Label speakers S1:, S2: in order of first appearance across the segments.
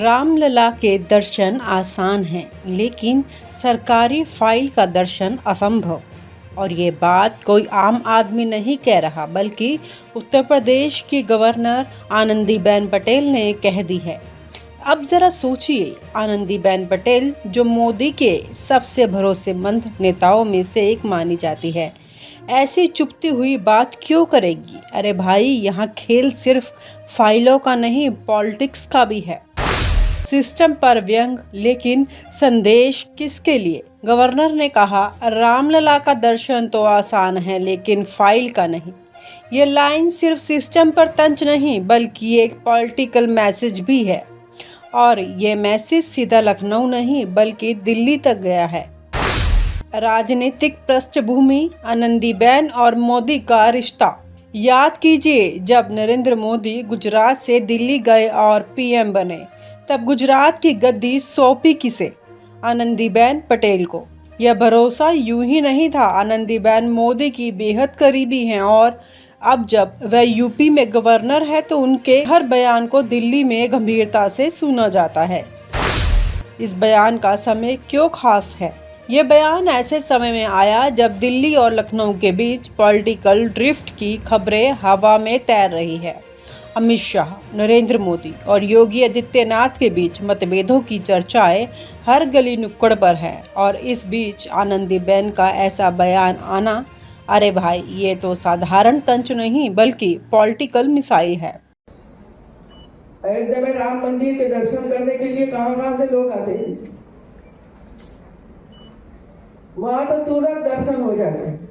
S1: रामलला के दर्शन आसान हैं, लेकिन सरकारी फाइल का दर्शन असंभव। और ये बात कोई आम आदमी नहीं कह रहा, बल्कि उत्तर प्रदेश की गवर्नर आनंदीबेन पटेल ने कह दी है। अब जरा सोचिए, आनंदीबेन पटेल जो मोदी के सबसे भरोसेमंद नेताओं में से एक मानी जाती है, ऐसी चुपती हुई बात क्यों करेगी? अरे भाई, यहाँ खेल सिर्फ फाइलों का नहीं, पॉलिटिक्स का भी है। सिस्टम पर व्यंग, लेकिन संदेश किसके लिए? गवर्नर ने कहा, रामलला का दर्शन तो आसान है, लेकिन फाइल का नहीं। ये लाइन सिर्फ सिस्टम पर तंज नहीं, बल्कि एक पॉलिटिकल मैसेज भी है। और ये मैसेज सीधा लखनऊ नहीं, बल्कि दिल्ली तक गया है। राजनीतिक पृष्ठभूमि, आनंदीबेन और मोदी का रिश्ता। याद कीजिए, जब नरेंद्र मोदी गुजरात से दिल्ली गए और पीएम बने, तब गुजरात की गद्दी सौंपी किसे? आनंदीबेन पटेल को। यह भरोसा यूं ही नहीं था। आनंदीबेन मोदी की बेहद करीबी हैं और अब जब वह यूपी में गवर्नर है तो उनके हर बयान को दिल्ली में गंभीरता से सुना जाता है। इस बयान का समय क्यों खास है? ये बयान ऐसे समय में आया जब दिल्ली और लखनऊ के बीच पॉलिटिकल ड्रिफ्ट की खबरें हवा में तैर रही है। अमित शाह, नरेंद्र मोदी और योगी आदित्यनाथ के बीच मतभेदों की चर्चाएं हर गली नुक्कड़ पर हैं, और इस बीच आनंदीबेन का ऐसा बयान आना, अरे भाई, ये तो साधारण तंज नहीं, बल्कि पॉलिटिकल मिसाइल है।
S2: अयोध्या में राम मंदिर के दर्शन करने के लिए कहां से लोग आते हैं। वहां तो तुरंत दर्शन हो जाते हैं,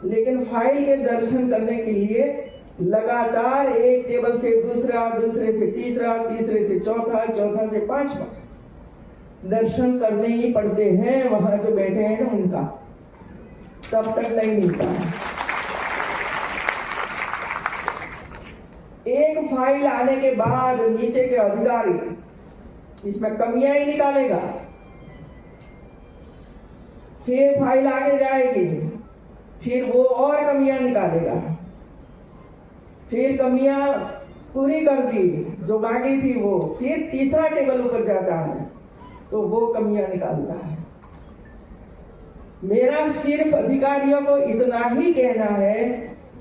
S2: लेकिन फाइल के दर्शन करने के लिए लगातार एक टेबल से दूसरा, दूसरे से तीसरा, तीसरे से चौथा, चौथा से पांचवा दर्शन करने ही पड़ते हैं। वहां जो बैठे हैं उनका तब तक नहीं मिलता है। एक फाइल आने के बाद नीचे के अधिकारी इसमें कमियां ही निकालेगा, फिर फाइल आगे जाएगी, फिर वो और कमियां निकालेगा, फिर कमियां पूरी कर दी जो बाकी थी वो, फिर तीसरा टेबल ऊपर जाता है तो वो कमियां निकालता है। मेरा सिर्फ अधिकारियों को इतना ही कहना है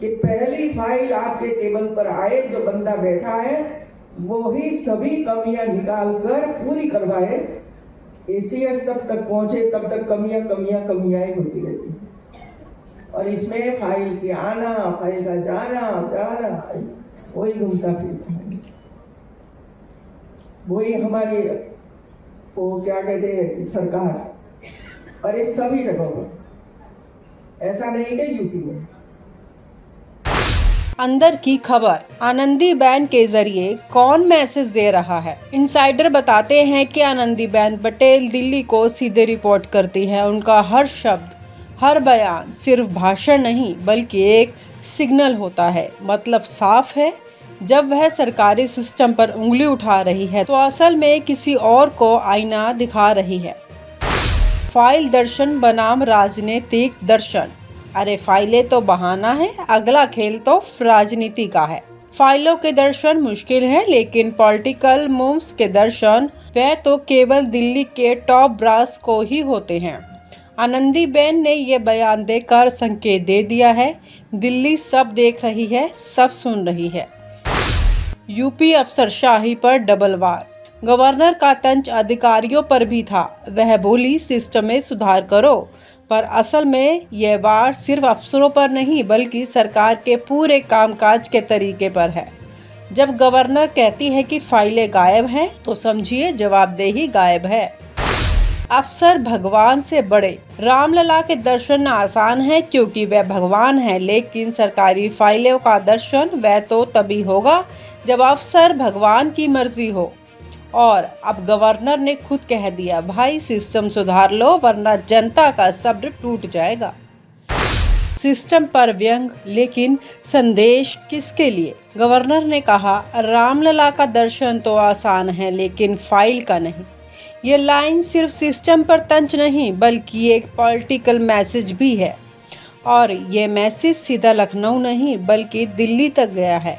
S2: कि पहली फाइल आपके टेबल पर आए, जो बंदा बैठा है वो ही सभी कमियां निकालकर पूरी करवाए। एसीएस तब तक पहुंचे, तब तक कमियां ही होती रहती। और इसमें फाइल के आना, फाइल का जाना वही घूमता फिरता है। वही हमारी वो क्या कहते हैं सरकार, और ये सभी जगहों पर, ऐसा नहीं कि यूपी में।
S1: अंदर की खबर, आनंदीबेन के जरिए कौन मैसेज दे रहा है? इनसाइडर बताते हैं कि आनंदीबेन पटेल दिल्ली को सीधे रिपोर्ट करती है। उनका हर शब्द, हर बयान सिर्फ भाषण नहीं, बल्कि एक सिग्नल होता है। मतलब साफ है, जब वह सरकारी सिस्टम पर उंगली उठा रही है तो असल में किसी और को आईना दिखा रही है। फाइल दर्शन बनाम राजनीतिक दर्शन। अरे, फाइलें तो बहाना है, अगला खेल तो राजनीति का है। फाइलों के दर्शन मुश्किल है, लेकिन पॉलिटिकल मूव्स के दर्शन वह तो केवल दिल्ली के टॉप ब्रास को ही होते हैं। आनंदीबेन ने ये बयान देकर संकेत दे दिया है, दिल्ली सब देख रही है, सब सुन रही है। यूपी अफसरशाही पर डबल वार। गवर्नर का तंज अधिकारियों पर भी था। वह बोली, सिस्टम में सुधार करो, पर असल में यह वार सिर्फ अफसरों पर नहीं, बल्कि सरकार के पूरे कामकाज के तरीके पर है। जब गवर्नर कहती है कि फाइलें गायब हैं, तो समझिए जवाबदेही गायब है। अफसर भगवान से बड़े। रामलला के दर्शन आसान है क्योंकि वह भगवान है, लेकिन सरकारी फाइलों का दर्शन वह तो तभी होगा जब अफसर भगवान की मर्जी हो। और अब गवर्नर ने खुद कह दिया, भाई सिस्टम सुधार लो, वरना जनता का सब्र टूट जाएगा। सिस्टम पर व्यंग, लेकिन संदेश किसके लिए? गवर्नर ने कहा, रामलला का दर्शन तो आसान है, लेकिन फाइल का नहीं। ये लाइन सिर्फ सिस्टम पर तंज नहीं, बल्कि एक पॉलिटिकल मैसेज भी है। और ये मैसेज सीधा लखनऊ नहीं, बल्कि दिल्ली तक गया है।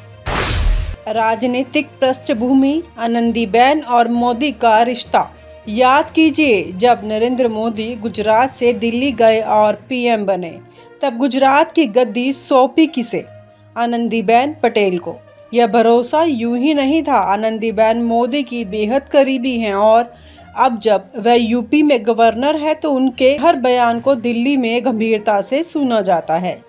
S1: राजनीतिक पृष्ठभूमि, आनंदीबेन और मोदी का रिश्ता। याद कीजिए, जब नरेंद्र मोदी गुजरात से दिल्ली गए और पीएम बने, तब गुजरात की गद्दी सौंपी किसे? आनंदीबेन पटेल को। यह भरोसा यूं ही नहीं था। आनंदीबेन मोदी की बेहद करीबी हैं और अब जब वह यूपी में गवर्नर है तो उनके हर बयान को दिल्ली में गंभीरता से सुना जाता है।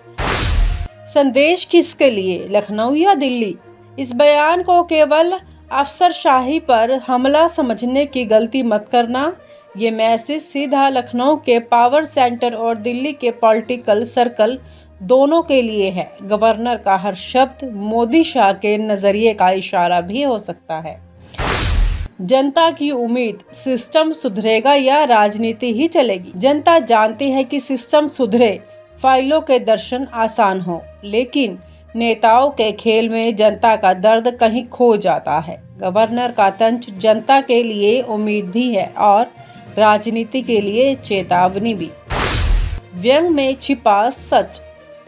S1: संदेश किसके लिए, लखनऊ या दिल्ली? इस बयान को केवल अफसरशाही पर हमला समझने की गलती मत करना। ये मैसेज सीधा लखनऊ के पावर सेंटर और दिल्ली के पॉलिटिकल सर्कल दोनों के लिए है। गवर्नर का हर शब्द मोदी शाह के नजरिए का इशारा भी हो सकता है। जनता की उम्मीद, सिस्टम सुधरेगा या राजनीति ही चलेगी? जनता जानती है कि सिस्टम सुधरे, फाइलों के दर्शन आसान हो, लेकिन नेताओं के खेल में जनता का दर्द कहीं खो जाता है। गवर्नर का तंज जनता के लिए उम्मीद भी है और राजनीति के लिए चेतावनी भी। व्यंग में छिपा सच।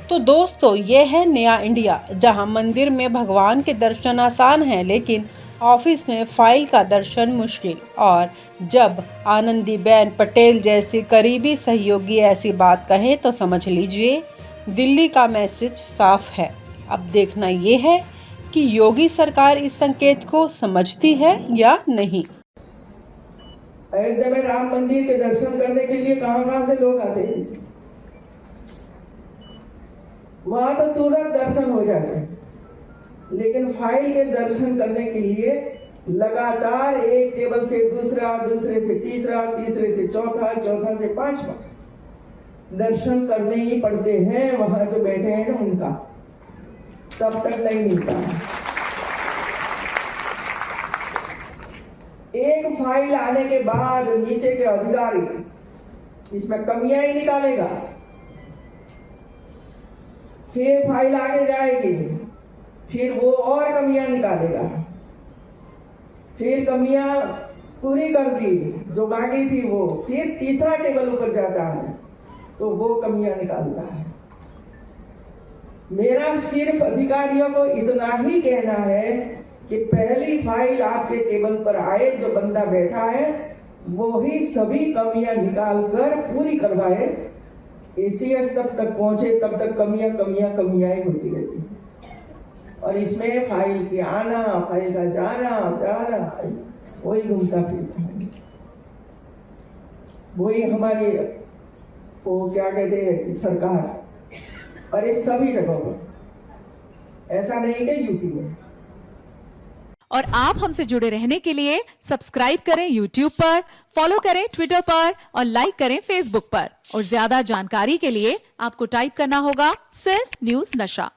S1: तो दोस्तों, ये है नया इंडिया, जहां मंदिर में भगवान के दर्शन आसान हैं, लेकिन ऑफिस में फाइल का दर्शन मुश्किल। और जब आनंदीबेन पटेल जैसी करीबी सहयोगी ऐसी बात कहें तो समझ लीजिए दिल्ली का मैसेज साफ है। अब देखना ये है कि योगी सरकार इस संकेत को समझती है या नहीं।
S2: अयोध्या में राम मंदिर के दर्शन करने के लिए कहां से लोग आते हैं? वहां तो तुरंत दर्शन हो जाते हैं, लेकिन फाइल के दर्शन करने के लिए लगातार एक टेबल से दूसरा, दूसरे से तीसरा, तीसरे से चौथा, चौथा से पांचवा दर्शन करने ही पड़ते हैं। वहां जो बैठे हैं ना उनका तब तक नहीं मिलता। एक फाइल आने के बाद नीचे के अधिकारी इसमें कमियां ही निकालेगा, फिर फाइल आगे जाएगी, फिर वो और कमियां निकालेगा, फिर कमियां पूरी कर दी जो बाकी थी वो फिर तीसरा टेबल ऊपर जाता है तो वो कमियां निकालता है। मेरा सिर्फ अधिकारियों को इतना ही कहना है कि पहली फाइल आपके टेबल पर आए, जो बंदा बैठा है वो ही सभी कमियां निकाल कर पूरी करवाए। एसीएस तब तक पहुंचे तब तक कमियां ही होती रहती है और इसमें फाइल के आना, फाइल का जाना वही घूमता फिरता है। वही हमारी वो क्या कहते हैं सरकार, और ये सभी जगहों पर, ऐसा नहीं कि यूपी में।
S3: और आप हमसे जुड़े रहने के लिए सब्सक्राइब करें YouTube पर, फॉलो करें Twitter पर और लाइक करें Facebook पर। और ज्यादा जानकारी के लिए आपको टाइप करना होगा सिर्फ न्यूज़ नशा।